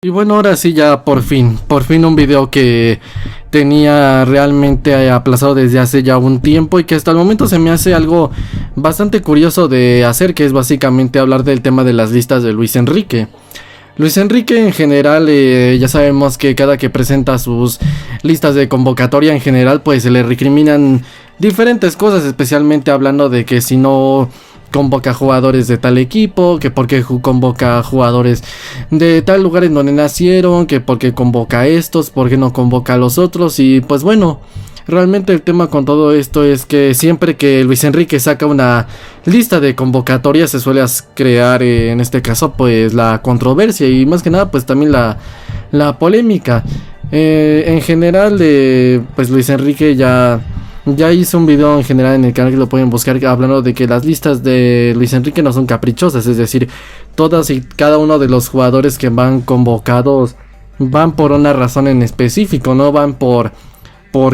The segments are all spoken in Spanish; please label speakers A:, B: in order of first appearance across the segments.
A: Y bueno, ahora sí ya por fin un video que tenía realmente aplazado desde hace ya un tiempo y que hasta el momento se me hace algo bastante curioso de hacer, que es básicamente hablar del tema de las listas de Luis Enrique. Luis Enrique en general, ya sabemos que cada que presenta sus listas de convocatoria en general, pues se le recriminan diferentes cosas, especialmente hablando de que si no convoca jugadores de tal equipo, que porque convoca jugadores de tal lugar en donde nacieron, que porque convoca a estos, porque no convoca a los otros. Y pues bueno, realmente el tema con todo esto es que siempre que Luis Enrique saca una lista de convocatorias se suele crear, en este caso, pues la controversia y más que nada pues también la polémica. En general, pues Luis Enrique ya hice un video en general en el canal que lo pueden buscar, hablando de que las listas de Luis Enrique no son caprichosas, es decir, todas y cada uno de los jugadores que van convocados van por una razón en específico, no van por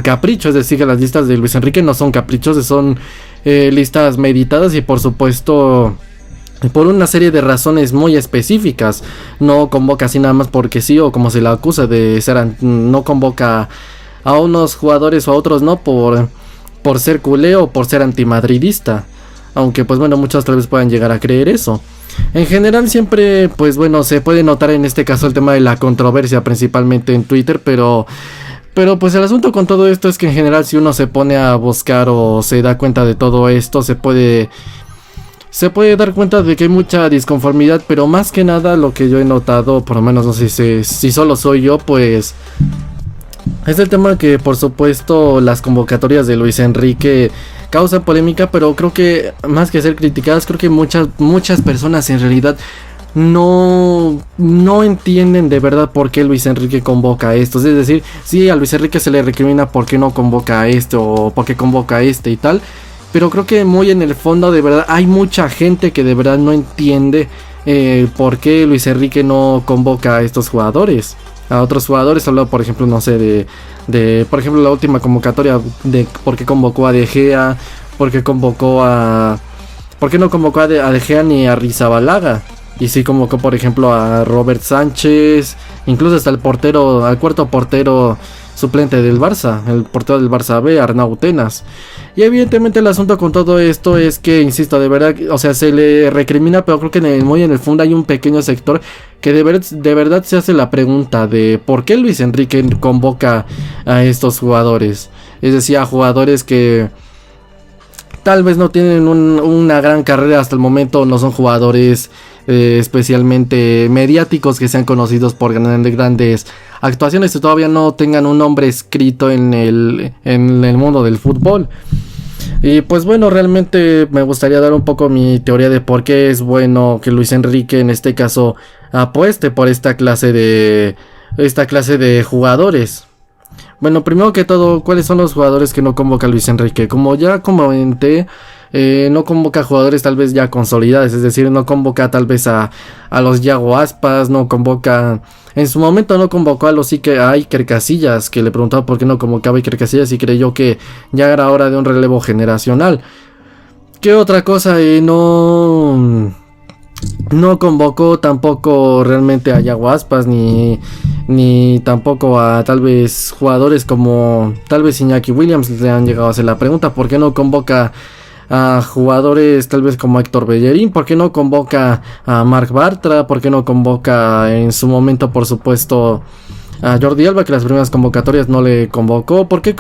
A: capricho, es decir, que las listas de Luis Enrique no son caprichosas, son listas meditadas y por supuesto por una serie de razones muy específicas. No convoca así nada más porque sí, o como se le acusa de ser, no convoca a unos jugadores o a otros no por ser culé o por ser antimadridista, aunque pues bueno, muchos tal vez puedan llegar a creer eso. En general siempre pues bueno, se puede notar en este caso el tema de la controversia, principalmente en Twitter, pero pues el asunto con todo esto es que en general si uno se pone a buscar o se da cuenta de todo esto, se puede dar cuenta de que hay mucha disconformidad, pero más que nada lo que yo he notado, por lo menos no sé si solo soy yo, pues es el tema que por supuesto las convocatorias de Luis Enrique causan polémica, pero creo que más que ser criticadas, creo que muchas personas en realidad no entienden de verdad por qué Luis Enrique convoca a estos. Es decir, sí, a Luis Enrique se le recrimina por qué no convoca a este o por qué convoca a este y tal, pero creo que muy en el fondo de verdad hay mucha gente que de verdad no entiende por qué Luis Enrique no convoca a estos jugadores. A otros jugadores, hablado por ejemplo, no sé, de por ejemplo la última convocatoria de por qué convocó a De Gea, por qué no convocó a De Gea ni a Rizabalaga, y sí convocó por ejemplo a Robert Sánchez, incluso hasta al cuarto portero suplente del Barça, el portero del Barça B, Arnau Tenas. Y evidentemente el asunto con todo esto es que, insisto, de verdad, o sea, se le recrimina, pero creo que muy en el fondo hay un pequeño sector que de verdad se hace la pregunta de por qué Luis Enrique convoca a estos jugadores. Es decir, a jugadores que tal vez no tienen una gran carrera hasta el momento, no son jugadores especialmente mediáticos que sean conocidos por grandes actuaciones y todavía no tengan un nombre escrito en el mundo del fútbol. Y pues bueno, realmente me gustaría dar un poco mi teoría de por qué es bueno que Luis Enrique en este caso apueste por esta clase de jugadores. Bueno, primero que todo, ¿cuáles son los jugadores que no convoca Luis Enrique? Como ya comenté, no convoca jugadores tal vez ya consolidados, es decir, no convoca tal vez a los Yago Aspas, no convoca, en su momento no convocó a Iker Casillas, que le preguntaba por qué no convocaba a Iker Casillas y creyó que ya era hora de un relevo generacional. ¿Qué otra cosa? No convocó tampoco realmente a Yago Aspas ni tampoco a tal vez jugadores como tal vez Iñaki Williams. Le han llegado a hacer la pregunta ¿por qué no convoca a jugadores tal vez como Héctor Bellerín? ¿Por qué no convoca a Marc Bartra? ¿Por qué no convoca en su momento, por supuesto, a Jordi Alba, que las primeras convocatorias no le convocó? ¿Por qué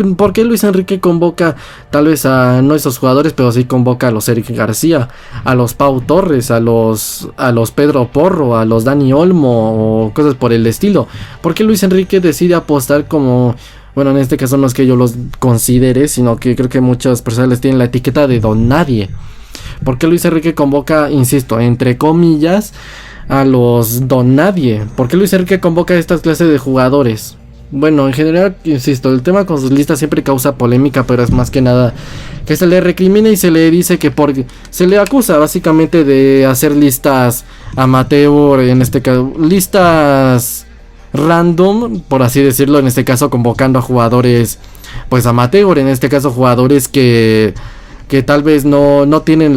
A: Luis Enrique convoca tal vez a no esos jugadores, pero sí convoca a los Eric García, a los Pau Torres, a los Pedro Porro, a los Dani Olmo o cosas por el estilo? ¿Por qué Luis Enrique decide apostar como... Bueno, en este caso no es que yo los considere, sino que creo que muchas personas les tienen la etiqueta de don nadie? ¿Por qué Luis Enrique convoca, insisto, entre comillas, a los don nadie? ¿Por qué Luis Enrique convoca a estas clases de jugadores? Bueno, en general, insisto, el tema con sus listas siempre causa polémica, pero es más que nada que se le recrimina y se le dice que se le acusa básicamente de hacer listas amateur, en este caso, listas random, por así decirlo, en este caso convocando a jugadores pues amateur, en este caso jugadores que tal vez no tienen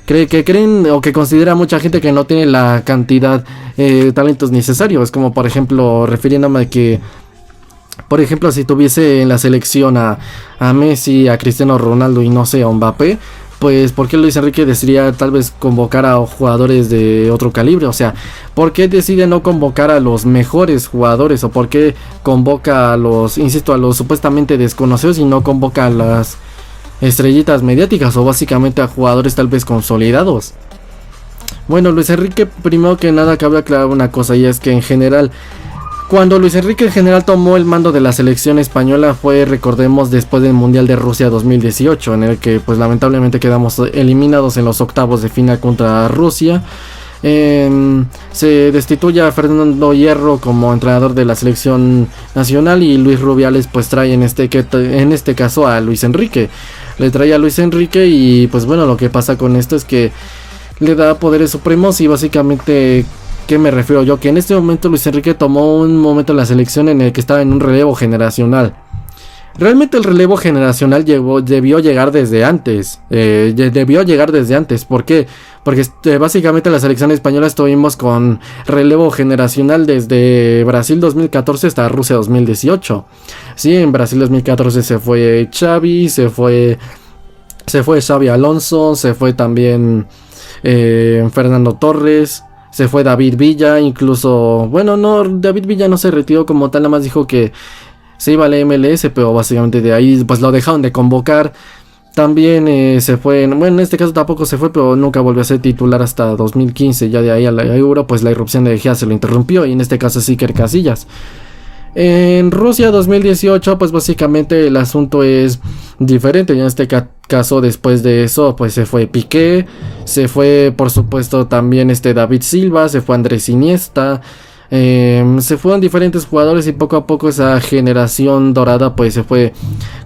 A: que creen o que considera mucha gente que no tiene la cantidad de talentos necesarios, como por ejemplo refiriéndome a que, por ejemplo, si tuviese en la selección a Messi, a Cristiano Ronaldo y no sé, a Mbappé, pues ¿por qué Luis Enrique decidiría tal vez convocar a jugadores de otro calibre? O sea, ¿por qué decide no convocar a los mejores jugadores? ¿O por qué convoca a los, insisto, a los supuestamente desconocidos y no convoca a las estrellitas mediáticas o básicamente a jugadores tal vez consolidados? Bueno, Luis Enrique, primero que nada cabe aclarar una cosa, y es que en general, cuando Luis Enrique en general tomó el mando de la selección española fue, recordemos, después del Mundial de Rusia 2018, en el que pues lamentablemente quedamos eliminados en los octavos de final contra Rusia. Se destituye a Fernando Hierro como entrenador de la selección nacional y Luis Rubiales pues trae en este caso a Luis Enrique. Le trae a Luis Enrique y pues bueno, lo que pasa con esto es que le da poderes supremos y básicamente... ¿Qué me refiero yo? Que en este momento Luis Enrique tomó un momento en la selección en el que estaba en un relevo generacional. Realmente el relevo generacional debió llegar desde antes. ¿Por qué? Porque básicamente la selección española estuvimos con relevo generacional desde Brasil 2014 hasta Rusia 2018. Sí, en Brasil 2014 se fue Xavi, se fue Xavi Alonso, se fue también Fernando Torres. Se fue David Villa, incluso, bueno, no, David Villa no se retiró como tal, nada más dijo que se iba a la MLS, pero básicamente de ahí pues lo dejaron de convocar. También se fue, bueno, en este caso tampoco se fue, pero nunca volvió a ser titular hasta 2015, ya de ahí a la Euro, pues la irrupción de Gea se lo interrumpió, y en este caso sí Iker Casillas. En Rusia 2018 pues básicamente el asunto es diferente, y en este caso después de eso pues se fue Piqué, se fue por supuesto también David Silva, se fue Andrés Iniesta, se fueron diferentes jugadores y poco a poco esa generación dorada pues se fue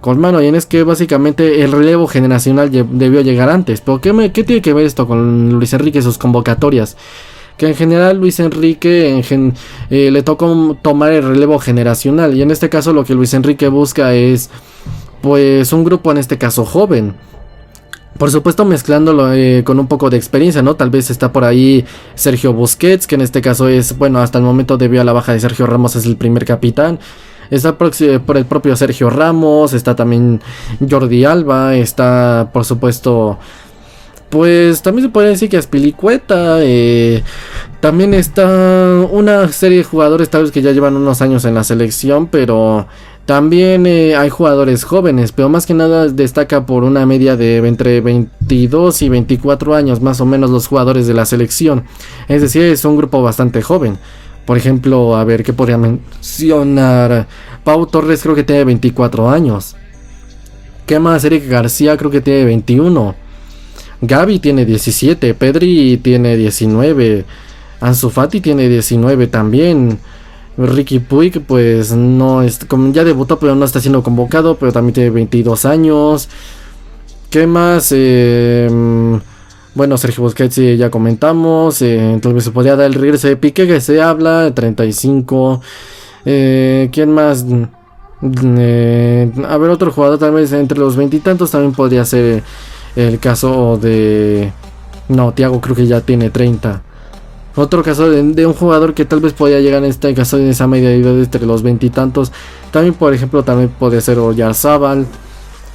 A: con mano, y es que básicamente el relevo generacional debió llegar antes. Pero ¿qué tiene que ver esto con Luis Enrique y sus convocatorias? Que en general Luis Enrique le tocó tomar el relevo generacional, y en este caso lo que Luis Enrique busca es pues un grupo en este caso joven, por supuesto mezclándolo con un poco de experiencia, ¿no? Tal vez está por ahí Sergio Busquets, que en este caso es, bueno, hasta el momento debido a la baja de Sergio Ramos es el primer capitán. Está por el propio Sergio Ramos, está también Jordi Alba, está por supuesto... Pues también se podría decir que Azpilicueta, también está una serie de jugadores tal vez que ya llevan unos años en la selección, pero también hay jugadores jóvenes, pero más que nada destaca por una media de entre 22 y 24 años más o menos los jugadores de la selección, es decir, es un grupo bastante joven. Por ejemplo, a ver, ¿qué podría mencionar? Pau Torres creo que tiene 24 años. ¿Qué más? Eric García creo que tiene 21. Gavi tiene 17, Pedri tiene 19, Ansu Fati tiene 19 también. Ricky Puig pues no es, como ya debutó pero no está siendo convocado, pero también tiene 22 años. ¿Qué más? Bueno, Sergio Busquets ya comentamos, entonces se podría dar el regreso de Piqué que se habla, 35. ¿Quién más? A ver, otro jugador tal vez entre los 20 y tantos también podría ser el caso de... No, Thiago creo que ya tiene 30. Otro caso de un jugador que tal vez podría llegar en este caso en esa media edad entre los 20 y tantos. También, por ejemplo, también podría ser Oyarzabal.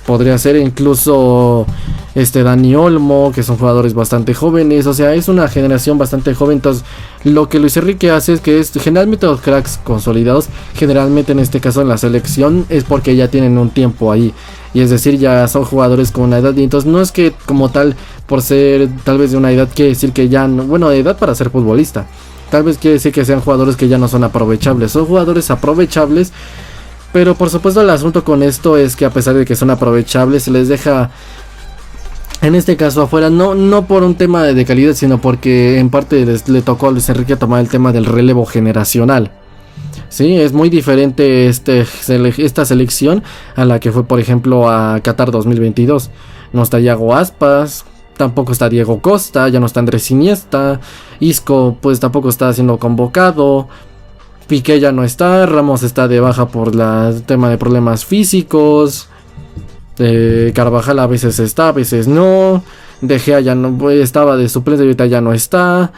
A: Podría ser incluso Dani Olmo, que son jugadores bastante jóvenes. O sea, es una generación bastante joven. Entonces, lo que Luis Enrique hace es que generalmente los cracks consolidados, generalmente en este caso en la selección, es porque ya tienen un tiempo ahí. Y es decir, ya son jugadores con una edad. Y entonces no es que como tal, por ser tal vez de una edad, quiere decir que ya no, bueno, de edad para ser futbolista. Tal vez quiere decir que sean jugadores que ya no son aprovechables. Son jugadores aprovechables. Pero por supuesto el asunto con esto es que a pesar de que son aprovechables, se les deja en este caso afuera, no por un tema de calidad, sino porque en parte le tocó a Luis Enrique tomar el tema del relevo generacional. Sí, es muy diferente esta selección a la que fue por ejemplo a Qatar 2022. No está Yago Aspas, tampoco está Diego Costa, ya no está Andrés Iniesta, Isco pues tampoco está siendo convocado. Piqué ya no está, Ramos está de baja por el tema de problemas físicos. Carvajal a veces está, a veces no. De Gea ya no estaba de suplente y ahorita ya no está.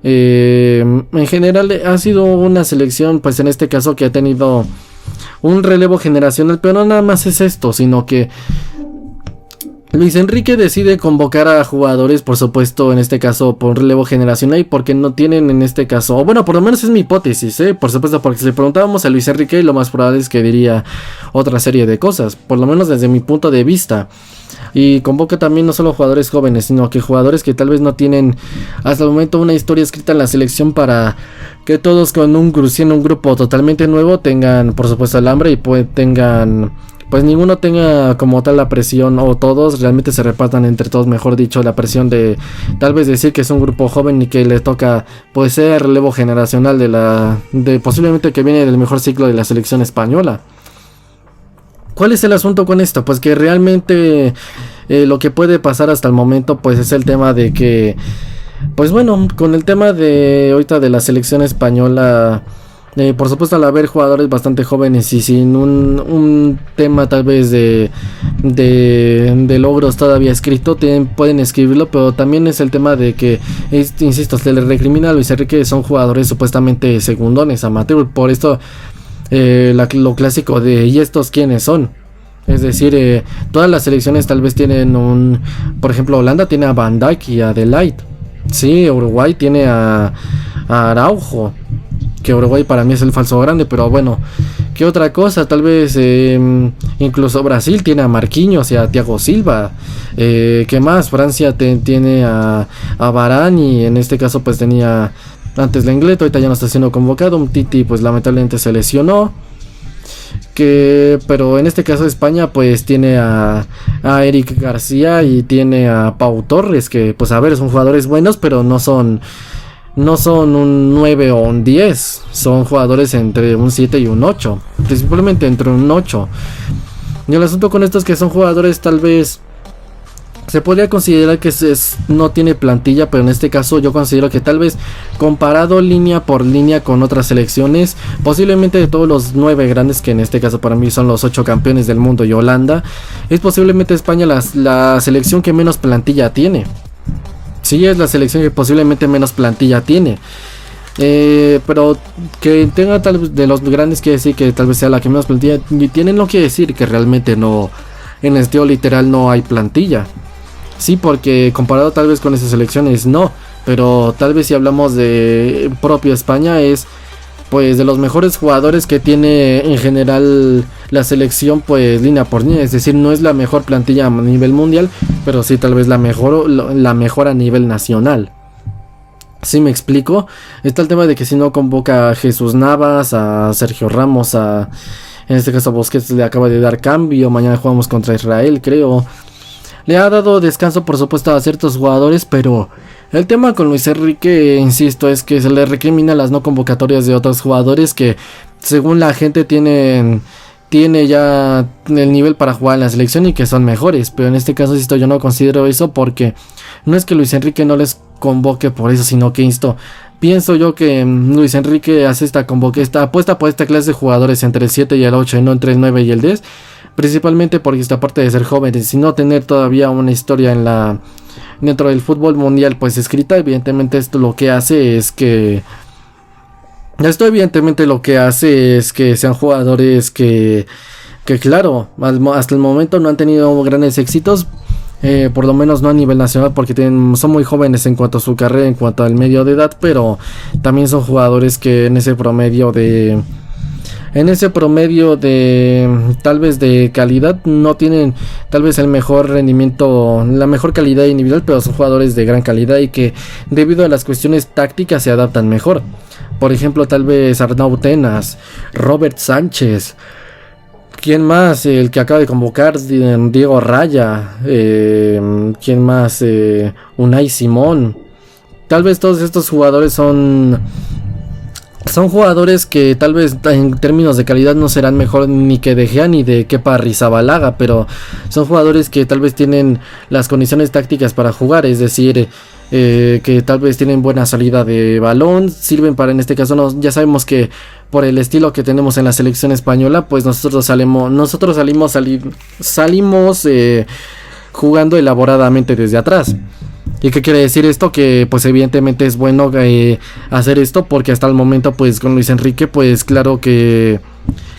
A: En general ha sido una selección, pues en este caso, que ha tenido un relevo generacional, pero no nada más es esto, sino que Luis Enrique decide convocar a jugadores, por supuesto, en este caso por relevo generacional, y porque no tienen en este caso, o bueno, por lo menos es mi hipótesis, por supuesto, porque si le preguntábamos a Luis Enrique, lo más probable es que diría otra serie de cosas, por lo menos desde mi punto de vista. Y convoca también no solo jugadores jóvenes, sino que jugadores que tal vez no tienen hasta el momento una historia escrita en la selección, para que todos con un grupo totalmente nuevo tengan, por supuesto, el hambre y pues ninguno tenga como tal la presión, o todos realmente se repartan entre todos, mejor dicho, la presión de tal vez decir que es un grupo joven y que le toca pues ser relevo generacional de posiblemente que viene del mejor ciclo de la selección española. ¿Cuál es el asunto con esto? Pues que realmente lo que puede pasar hasta el momento pues es el tema de que, pues bueno, con el tema de ahorita de la selección española, por supuesto, al haber jugadores bastante jóvenes y sin un tema tal vez de logros todavía escrito, pueden escribirlo, pero también es el tema de que, insisto, se le recrimina a Luis Enrique que son jugadores supuestamente segundones, amateur. Por esto lo clásico de ¿y estos quiénes son? Es decir, todas las selecciones tal vez tienen por ejemplo, Holanda tiene a Van Dijk y a De Ligt. Sí, Uruguay tiene a Araujo, que Uruguay para mí es el falso grande, pero bueno, ¿qué otra cosa? Tal vez incluso Brasil tiene a Marquinhos y a Thiago Silva. ¿Qué más? Francia tiene a Varane, y en este caso pues tenía antes Lenglet, ahorita ya no está siendo convocado. Titi pues lamentablemente se lesionó. Pero en este caso España pues tiene a Eric García y tiene a Pau Torres, que pues a ver, son jugadores buenos, pero no son un 9 o un 10, son jugadores entre un 7 y un 8, principalmente entre un 8. Y el asunto con esto es que son jugadores tal vez se podría considerar que no tiene plantilla, pero en este caso yo considero que tal vez comparado línea por línea con otras selecciones, posiblemente de todos los 9 grandes, que en este caso para mí son los 8 campeones del mundo y Holanda, es posiblemente España la selección que menos plantilla tiene. Sí, es la selección que posiblemente menos plantilla tiene. Pero que tenga tal vez de los grandes, quiere decir que tal vez sea la que menos plantilla tienen, no quiere decir que realmente no, en el sentido literal no hay plantilla. Sí, porque comparado tal vez con esas selecciones no, pero tal vez si hablamos de propio España es pues de los mejores jugadores que tiene en general la selección, pues línea por línea. Es decir, no es la mejor plantilla a nivel mundial, pero sí tal vez la mejor a nivel nacional. ¿Sí me explico? Está el tema de que si no convoca a Jesús Navas, a Sergio Ramos, en este caso a Busquets le acaba de dar cambio, mañana jugamos contra Israel, creo. Le ha dado descanso, por supuesto, a ciertos jugadores, pero el tema con Luis Enrique, insisto, es que se le recrimina las no convocatorias de otros jugadores que, según la gente, tiene ya el nivel para jugar en la selección y que son mejores. Pero en este caso, insisto, yo no considero eso, porque no es que Luis Enrique no les convoque por eso, sino que, insisto, pienso yo que Luis Enrique hace esta apuesta por esta clase de jugadores entre el 7 y el 8 y no entre el 9 y el 10. Principalmente porque esta parte de ser jóvenes y no tener todavía una historia dentro del fútbol mundial pues escrita, evidentemente lo que hace es que sean jugadores que claro, hasta el momento no han tenido grandes éxitos, por lo menos no a nivel nacional, porque son muy jóvenes en cuanto a su carrera, en cuanto al medio de edad, pero también son jugadores que en ese promedio de tal vez de calidad no tienen tal vez el mejor rendimiento, la mejor calidad individual, pero son jugadores de gran calidad y que debido a las cuestiones tácticas se adaptan mejor. Por ejemplo, tal vez Arnau Tenas, Robert Sánchez, ¿quién más? El que acaba de convocar, Diego Raya, ¿quién más? Unai Simón. Tal vez todos estos jugadores son jugadores que tal vez en términos de calidad no serán mejor ni que De Gea ni de Kepa Arrizabalaga, pero son jugadores que tal vez tienen las condiciones tácticas para jugar, es decir, que tal vez tienen buena salida de balón, sirven para, en este caso, ya sabemos que por el estilo que tenemos en la selección española, pues nosotros salimos jugando elaboradamente desde atrás. ¿Y qué quiere decir esto? Que pues evidentemente es bueno hacer esto, porque hasta el momento pues con Luis Enrique pues claro que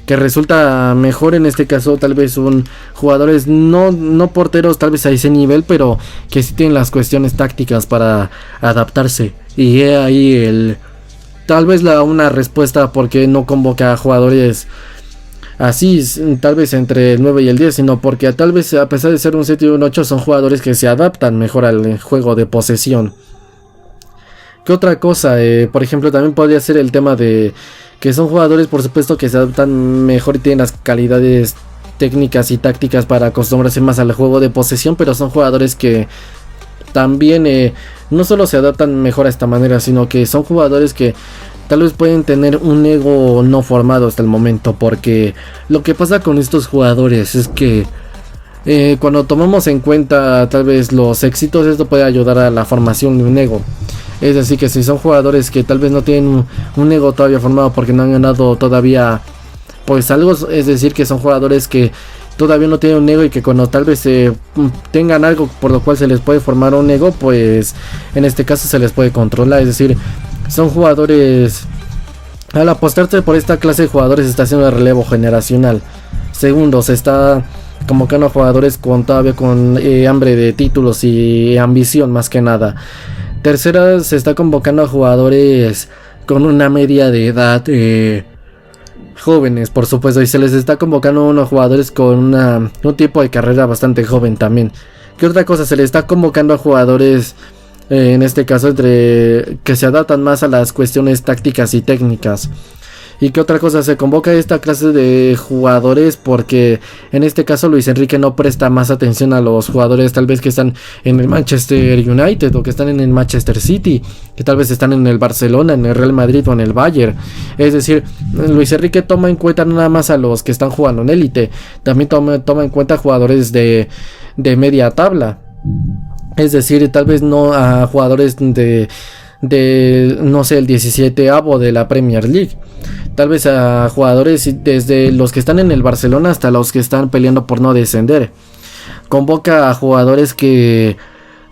A: resulta mejor en este caso tal vez un jugadores no porteros tal vez a ese nivel, pero que sí tienen las cuestiones tácticas para adaptarse. Y ahí tal vez una respuesta por qué no convoca a jugadores así, tal vez entre el 9 y el 10, sino porque tal vez a pesar de ser un 7 y un 8 son jugadores que se adaptan mejor al juego de posesión. ¿Qué otra cosa? Por ejemplo, también podría ser el tema de que son jugadores por supuesto que se adaptan mejor y tienen las calidades técnicas y tácticas para acostumbrarse más al juego de posesión, pero son jugadores que también no solo se adaptan mejor a esta manera, sino que son jugadores que tal vez pueden tener un ego no formado hasta el momento, porque lo que pasa con estos jugadores es que cuando tomamos en cuenta tal vez los éxitos, esto puede ayudar a la formación de un ego. Es decir, que si son jugadores que tal vez no tienen un ego todavía formado porque no han ganado todavía pues algo, es decir, que son jugadores que todavía no tienen un ego y que cuando tal vez tengan algo por lo cual se les puede formar un ego, pues en este caso se les puede controlar. Es decir, son jugadores, al apostarse por esta clase de jugadores se está haciendo el relevo generacional. Segundo, se está convocando a jugadores todavía con hambre de títulos y ambición más que nada. Tercera, se está convocando a jugadores con una media de edad jóvenes, por supuesto, y se les está convocando a unos jugadores con un tipo de carrera bastante joven también. ¿Qué otra cosa? Se les está convocando a jugadores en este caso que se adaptan más a las cuestiones tácticas y técnicas. ¿Y qué otra cosa? Se convoca a esta clase de jugadores porque en este caso Luis Enrique no presta más atención a los jugadores tal vez que están en el Manchester United o que están en el Manchester City, que tal vez están en el Barcelona, en el Real Madrid o en el Bayern. Es decir, Luis Enrique toma en cuenta no nada más a los que están jugando en élite, también toma en cuenta jugadores de media tabla. Es decir, tal vez no a jugadores de no sé, el 17avo de la Premier League. Tal vez a jugadores desde los que están en el Barcelona hasta los que están peleando por no descender. Convoca a jugadores que,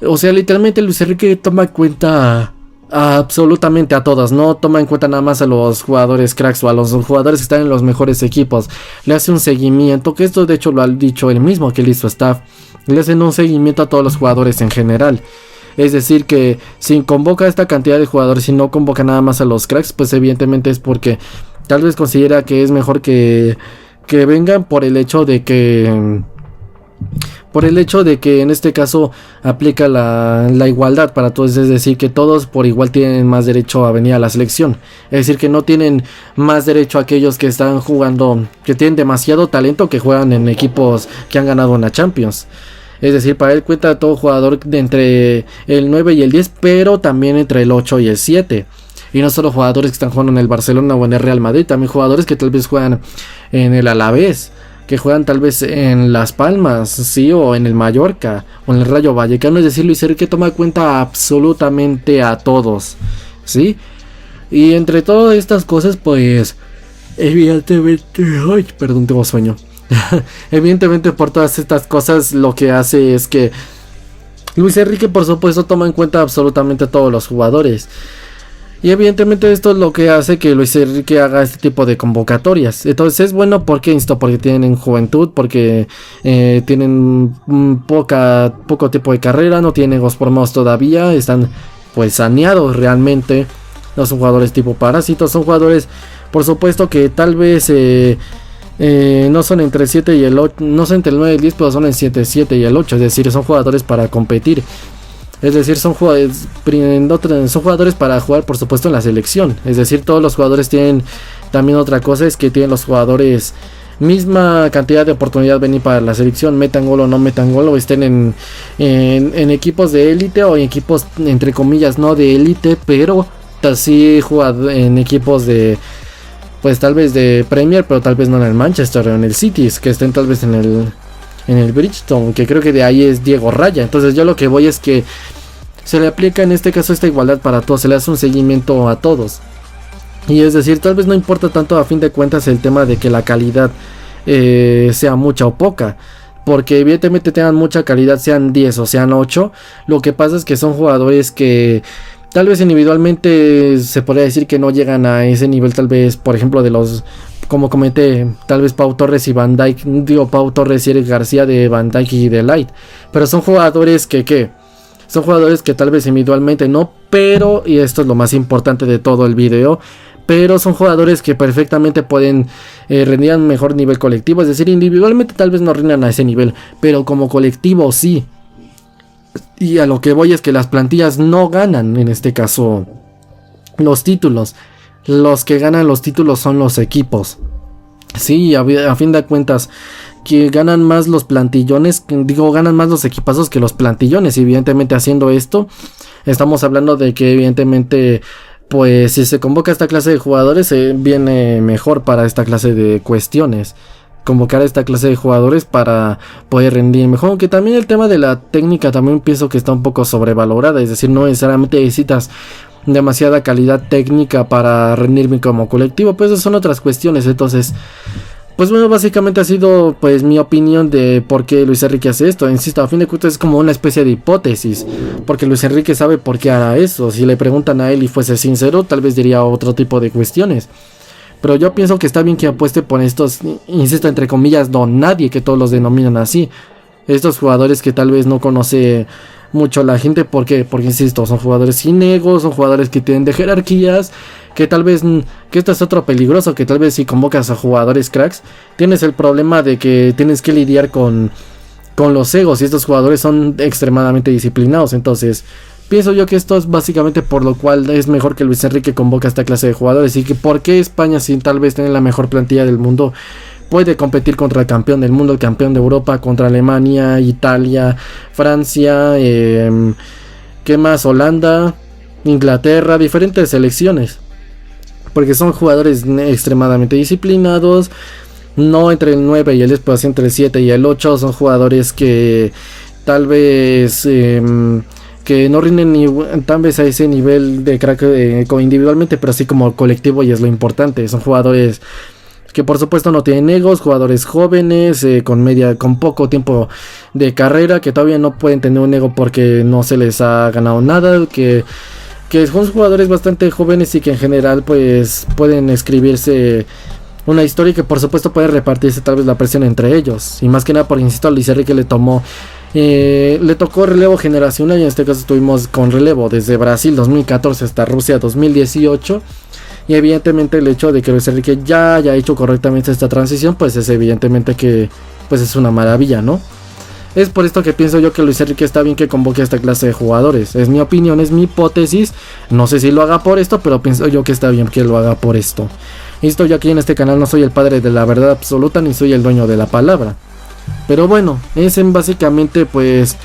A: o sea, literalmente Luis Enrique toma en cuenta absolutamente a todas, no toma en cuenta nada más a los jugadores cracks o a los jugadores que están en los mejores equipos. Le hace un seguimiento, que esto de hecho lo ha dicho él mismo, que él hizo staff. Le hacen un seguimiento a todos los jugadores en general. Es decir, que si convoca esta cantidad de jugadores y no convoca nada más a los cracks, pues evidentemente es porque tal vez considera que es mejor que vengan por el hecho de que en este caso aplica la igualdad para todos. Es decir, que todos por igual tienen más derecho a venir a la selección. Es decir, que no tienen más derecho a aquellos que están jugando, que tienen demasiado talento, que juegan en equipos que han ganado una Champions. Es decir, para él cuenta todo jugador de entre el 9 y el 10, pero también entre el 8 y el 7. Y no solo jugadores que están jugando en el Barcelona o en el Real Madrid, también jugadores que tal vez juegan en el Alavés, que juegan tal vez en Las Palmas, sí, o en el Mallorca, o en el Rayo Vallecano. Es decir, Luis Enrique toma en cuenta absolutamente a todos, ¿sí? Y entre todas estas cosas, pues, evidentemente... Ay, perdón, tengo sueño. Evidentemente por todas estas cosas lo que hace es que Luis Enrique por supuesto toma en cuenta absolutamente a todos los jugadores. Y evidentemente esto es lo que hace que Luis Enrique haga este tipo de convocatorias. Entonces es bueno porque tienen juventud, porque tienen poco tipo de carrera, no tienen egos formados todavía, están pues saneados realmente. No son jugadores tipo parásitos, son jugadores por supuesto que tal vez no son entre el 7 y el 8, no son entre el 9 y el 10, pero son el 7 y el 8, es decir, son jugadores para competir. Es decir, son jugadores para jugar, por supuesto, en la selección. Es decir, todos los jugadores tienen también otra cosa, es que tienen los jugadores misma cantidad de oportunidad venir para la selección, metan gol o no metan gol, o estén en equipos de élite o en equipos entre comillas no de élite, pero sí juegan en equipos de pues tal vez de Premier, pero tal vez no en el Manchester o en el City, que estén tal vez en el Bridgestone, que creo que de ahí es Diego Raya. Entonces yo lo que voy es que se le aplica en este caso esta igualdad para todos, se le hace un seguimiento a todos. Y es decir, tal vez no importa tanto a fin de cuentas el tema de que la calidad sea mucha o poca, porque evidentemente tengan mucha calidad, sean 10 o sean 8, lo que pasa es que son jugadores que tal vez individualmente se podría decir que no llegan a ese nivel, tal vez, por ejemplo, de los, como comenté, tal vez Pau Torres y Van Dijk, digo Pau Torres y Eric García de Van Dijk y de Light, pero son jugadores que son jugadores que tal vez individualmente no, pero, y esto es lo más importante de todo el video, pero son jugadores que perfectamente pueden rendir a un mejor nivel colectivo. Es decir, individualmente tal vez no rindan a ese nivel, pero como colectivo sí. Y a lo que voy es que las plantillas no ganan, en este caso, los títulos. Los que ganan los títulos son los equipos. Sí, a fin de cuentas, que ganan más los plantillones, ganan más los equipazos que los plantillones. Y evidentemente haciendo esto, estamos hablando de que evidentemente, pues si se convoca esta clase de jugadores, viene mejor para esta clase de cuestiones. Convocar a esta clase de jugadores para poder rendir mejor. Aunque también el tema de la técnica también pienso que está un poco sobrevalorada. Es decir, no necesariamente necesitas demasiada calidad técnica para rendirme como colectivo, pues esas son otras cuestiones. Entonces, pues bueno, básicamente ha sido pues mi opinión de por qué Luis Enrique hace esto. Insisto, a fin de cuentas es como una especie de hipótesis, porque Luis Enrique sabe por qué hará eso. Si le preguntan a él y fuese sincero, tal vez diría otro tipo de cuestiones. Pero yo pienso que está bien que apueste por estos, insisto, entre comillas, don nadie, que todos los denominan así. Estos jugadores que tal vez no conoce mucho la gente. ¿Por qué? Porque insisto, son jugadores sin ego, son jugadores que tienen de jerarquías, que tal vez, que esto es otro peligroso, que tal vez si convocas a jugadores cracks, tienes el problema de que tienes que lidiar con los egos, y estos jugadores son extremadamente disciplinados. Entonces, pienso yo que esto es básicamente por lo cual es mejor que Luis Enrique convoque a esta clase de jugadores. Y que por qué España, sin tal vez tener la mejor plantilla del mundo, puede competir contra el campeón del mundo, el campeón de Europa, contra Alemania, Italia, Francia, ¿qué más? Holanda, Inglaterra, diferentes selecciones. Porque son jugadores extremadamente disciplinados. No entre el 9 y el 10, pues entre el 7 y el 8. Son jugadores que tal vez que no rinden ni tal vez a ese nivel de crack individualmente, pero así como colectivo, y es lo importante. Son jugadores que por supuesto no tienen egos, jugadores jóvenes, con poco tiempo de carrera, que todavía no pueden tener un ego porque no se les ha ganado nada, que son jugadores bastante jóvenes y que en general pues pueden escribirse una historia, y que por supuesto puede repartirse tal vez la presión entre ellos. Y más que nada, porque insisto, a Luis Enrique le tocó relevo generacional, y en este caso estuvimos con relevo desde Brasil 2014 hasta Rusia 2018. Y evidentemente el hecho de que Luis Enrique ya haya hecho correctamente esta transición, pues es evidentemente que pues es una maravilla, ¿no? Es por esto que pienso yo que Luis Enrique está bien que convoque a esta clase de jugadores. Es mi opinión, es mi hipótesis. No sé si lo haga por esto, pero pienso yo que está bien que lo haga por esto. Insisto, yo aquí en este canal no soy el padre de la verdad absoluta, ni soy el dueño de la palabra. Pero bueno, es básicamente pues,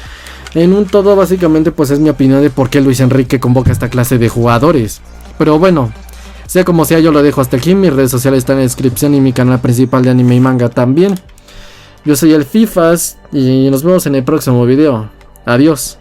A: en un todo básicamente pues es mi opinión de por qué Luis Enrique convoca a esta clase de jugadores. Pero bueno, sea como sea, yo lo dejo hasta aquí. Mis redes sociales están en la descripción y mi canal principal de anime y manga también. Yo soy el Fifas y nos vemos en el próximo video. Adiós.